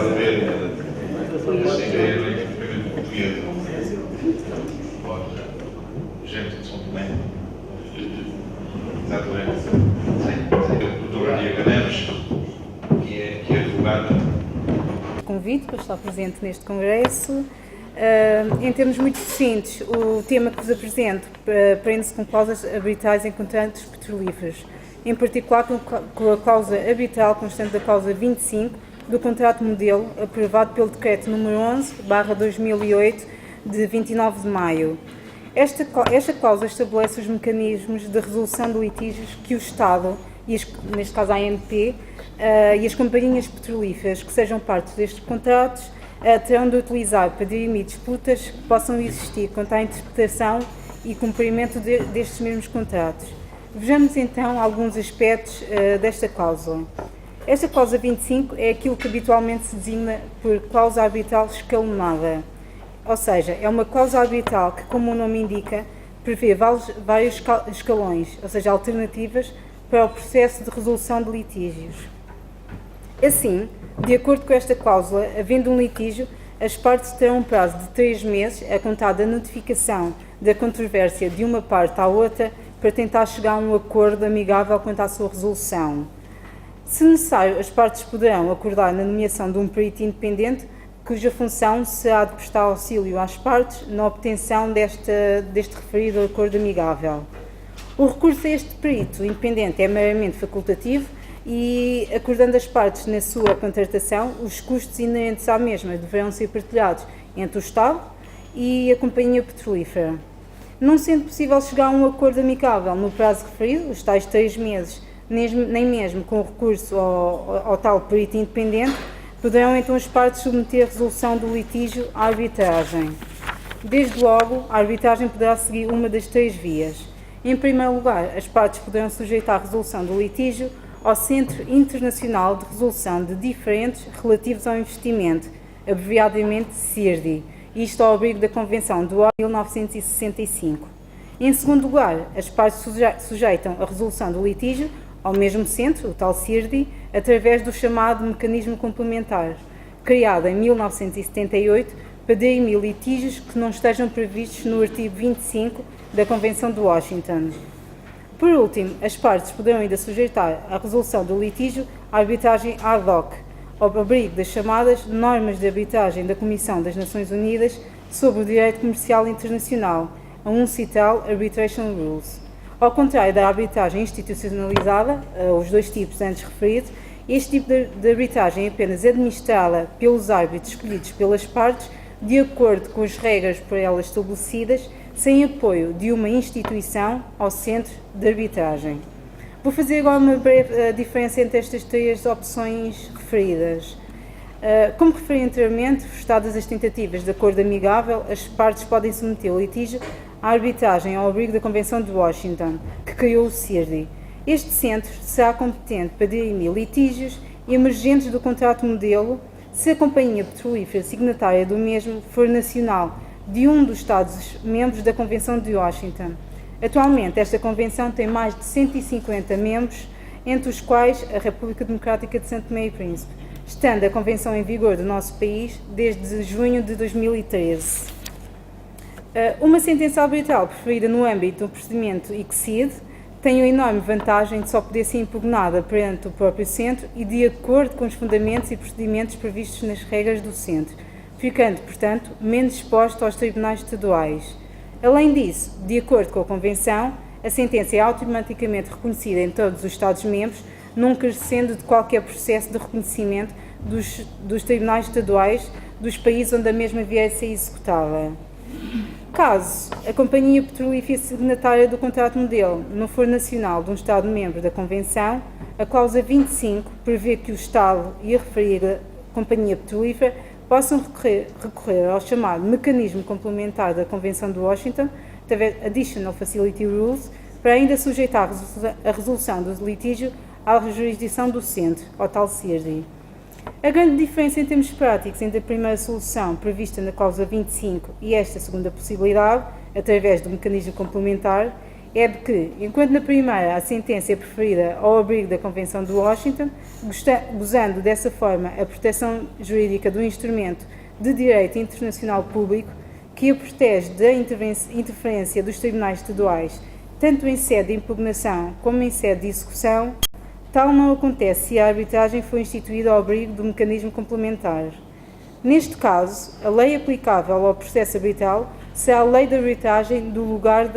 de haver essa ideia do equipamento português. Gente de São Tomé, exatamente, a doutora Maria Caneves, que é advogada. Convite para estar presente neste congresso. Em termos muito sucintos, o tema que vos apresento prende-se com cláusulas arbitrais em contratos petrolíferos, em particular com a cláusula arbitral constante da cláusula 25 do contrato modelo aprovado pelo Decreto nº 11/2008 de 29 de maio. Esta cláusula estabelece os mecanismos de resolução de litígios que o Estado, neste caso a ANP, e as companhias petrolíferas que sejam parte destes contratos terão de utilizar para dirimir disputas que possam existir quanto à interpretação e cumprimento destes mesmos contratos. Vejamos então alguns aspectos desta cláusula. Esta cláusula 25 é aquilo que habitualmente se designa por cláusula arbitral escalonada, ou seja, é uma cláusula arbitral que, como o nome indica, prevê vários escalões, ou seja, alternativas para o processo de resolução de litígios. Assim, de acordo com esta cláusula, havendo um litígio, as partes terão um prazo de 3 meses a contar da notificação da controvérsia de uma parte à outra para tentar chegar a um acordo amigável quanto à sua resolução. Se necessário, as partes poderão acordar na nomeação de um perito independente, cuja função será de prestar auxílio às partes na obtenção deste referido acordo amigável. O recurso a este perito independente é meramente facultativo e, acordando as partes na sua contratação, os custos inerentes à mesma deverão ser partilhados entre o Estado e a companhia petrolífera. Não sendo possível chegar a um acordo amigável no prazo referido, os tais 3 meses, nem mesmo com o recurso ao tal perito independente, poderão então as partes submeter a resolução do litígio à arbitragem. Desde logo, a arbitragem poderá seguir uma das 3 vias. Em primeiro lugar, as partes poderão sujeitar a resolução do litígio ao Centro Internacional de Resolução de Diferendes relativos ao investimento, abreviadamente CIRDI, isto ao abrigo da Convenção do ONU de 1965. Em segundo lugar, as partes sujeitam a resolução do litígio ao mesmo centro, o tal CIRDI, através do chamado mecanismo complementar, criado em 1978 para dirimir litígios que não estejam previstos no artigo 25 da Convenção de Washington. Por último, as partes poderão ainda sujeitar a resolução do litígio à arbitragem ad hoc, ao abrigo das chamadas Normas de Arbitragem da Comissão das Nações Unidas sobre o Direito Comercial Internacional, a UNCITRAL Arbitration Rules. Ao contrário da arbitragem institucionalizada, os 2 tipos antes referidos, este tipo de arbitragem é apenas administrada pelos árbitros escolhidos pelas partes de acordo com as regras por elas estabelecidas, sem apoio de uma instituição ou centro de arbitragem. Vou fazer agora uma breve diferença entre estas 3 opções referidas. Como referi anteriormente, frustradas as tentativas de acordo amigável, as partes podem submeter o litígio à arbitragem ao abrigo da Convenção de Washington, que criou o CIRDI. Este centro será competente para dirimir litígios emergentes do contrato modelo se a companhia petrolífera signatária do mesmo for nacional de um dos Estados-membros da Convenção de Washington. Atualmente, esta Convenção tem mais de 150 membros, entre os quais a República Democrática de São Tomé e Príncipe, estando a Convenção em vigor do nosso país desde junho de 2013. Uma sentença arbitral preferida no âmbito do procedimento ICSID tem a enorme vantagem de só poder ser impugnada perante o próprio centro e de acordo com os fundamentos e procedimentos previstos nas regras do centro, ficando, portanto, menos exposto aos tribunais estaduais. Além disso, de acordo com a Convenção, a sentença é automaticamente reconhecida em todos os Estados-membros, não carecendo de qualquer processo de reconhecimento dos tribunais estaduais dos países onde a mesma vier a ser executada. Caso a companhia petrolífera signatária do contrato modelo não for nacional de um Estado-membro da Convenção, a cláusula 25 prevê que o Estado e a referida companhia petrolífera possam recorrer ao chamado mecanismo complementar da Convenção de Washington, através Additional Facility Rules, para ainda sujeitar a resolução do litígio à jurisdição do centro, ao tal CIRDI. A grande diferença em termos práticos entre a primeira solução prevista na cláusula 25 e esta segunda possibilidade, através do mecanismo complementar, é de que, enquanto na primeira a sentença é preferida ao abrigo da Convenção de Washington, gozando dessa forma a proteção jurídica do instrumento de direito internacional público que a protege da interferência dos tribunais estaduais, tanto em sede de impugnação como em sede de execução, tal não acontece se a arbitragem for instituída ao abrigo do mecanismo complementar. Neste caso, a lei aplicável ao processo arbitral será a lei de arbitragem do lugar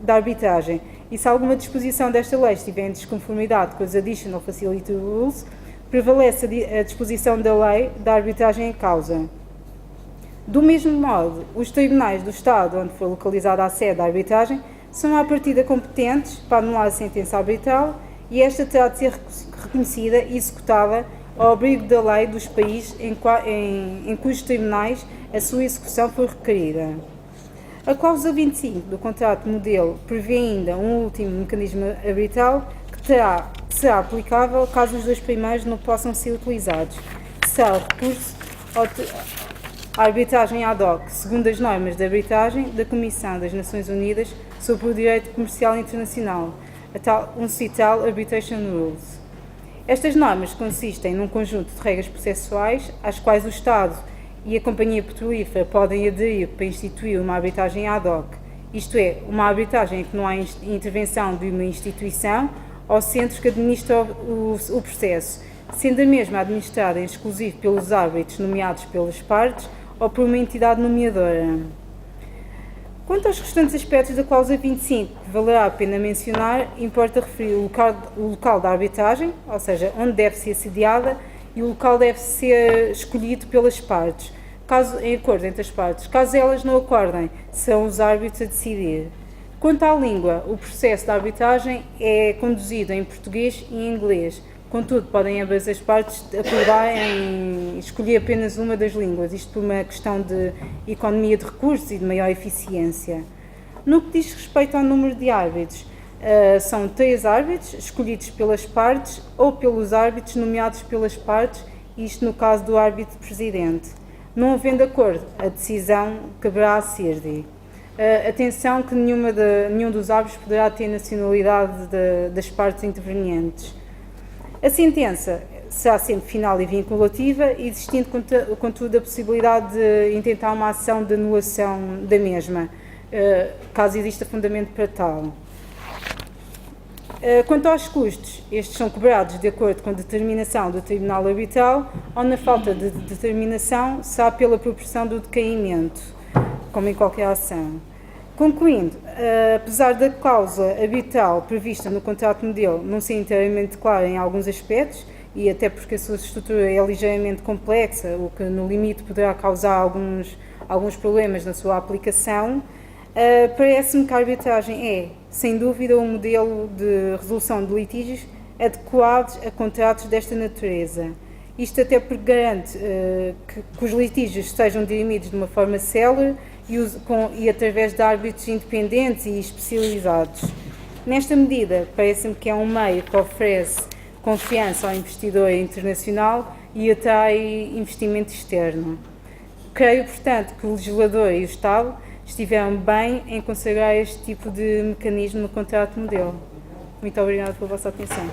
da arbitragem, e se alguma disposição desta lei estiver em desconformidade com as Additional Facility Rules, prevalece a disposição da lei da arbitragem em causa. Do mesmo modo, os tribunais do Estado onde for localizada a sede da arbitragem são à partida competentes para anular a sentença arbitral e esta terá de ser reconhecida e executada ao abrigo da lei dos países em cujos tribunais a sua execução for requerida. A cláusula 25 do contrato modelo prevê ainda um último mecanismo arbitral que será aplicável caso os dois primeiros não possam ser utilizados, que será o recurso à arbitragem ad hoc, segundo as normas de arbitragem da Comissão das Nações Unidas sobre o Direito Comercial Internacional, a tal UNCITRAL Arbitration Rules. Estas normas consistem num conjunto de regras processuais às quais o Estado e a companhia petrolífera podem aderir para instituir uma arbitragem ad hoc, isto é, uma arbitragem em que não há intervenção de uma instituição ou centros que administram o processo, sendo a mesma administrada em exclusivo pelos árbitros nomeados pelas partes ou por uma entidade nomeadora. Quanto aos restantes aspectos da cláusula 25, que valerá a pena mencionar, importa referir o local da arbitragem, ou seja, onde deve ser sediada, e o local deve ser escolhido pelas partes, em acordo entre as partes. Caso elas não acordem, são os árbitros a decidir. Quanto à língua, o processo de arbitragem é conduzido em português e em inglês. Contudo, podem ambas as partes acordar em escolher apenas uma das línguas, isto por uma questão de economia de recursos e de maior eficiência. No que diz respeito ao número de árbitros, são 3 árbitros escolhidos pelas partes ou pelos árbitros nomeados pelas partes, isto no caso do árbitro-presidente. Não havendo acordo, a decisão caberá à CIRDI. Atenção que nenhum dos árbitros poderá ter nacionalidade das partes intervenientes. A sentença será sempre final e vinculativa, existindo, contudo, a possibilidade de intentar uma ação de anulação da mesma, caso exista fundamento para tal. Quanto aos custos, estes são cobrados de acordo com a determinação do Tribunal Arbitral ou, na falta de determinação, será pela proporção do decaimento, como em qualquer ação. Concluindo, apesar da cláusula arbitral prevista no contrato modelo não ser inteiramente clara em alguns aspectos, e até porque a sua estrutura é ligeiramente complexa, o que no limite poderá causar alguns problemas na sua aplicação, parece-me que a arbitragem é, sem dúvida, um modelo de resolução de litígios adequado a contratos desta natureza. Isto até porque garante que os litígios sejam dirimidos de uma forma célere e através de árbitros independentes e especializados. Nesta medida, parece-me que é um meio que oferece confiança ao investidor internacional e atrai investimento externo. Creio, portanto, que o legislador e o Estado estiveram bem em consagrar este tipo de mecanismo no contrato modelo. Muito obrigada pela vossa atenção.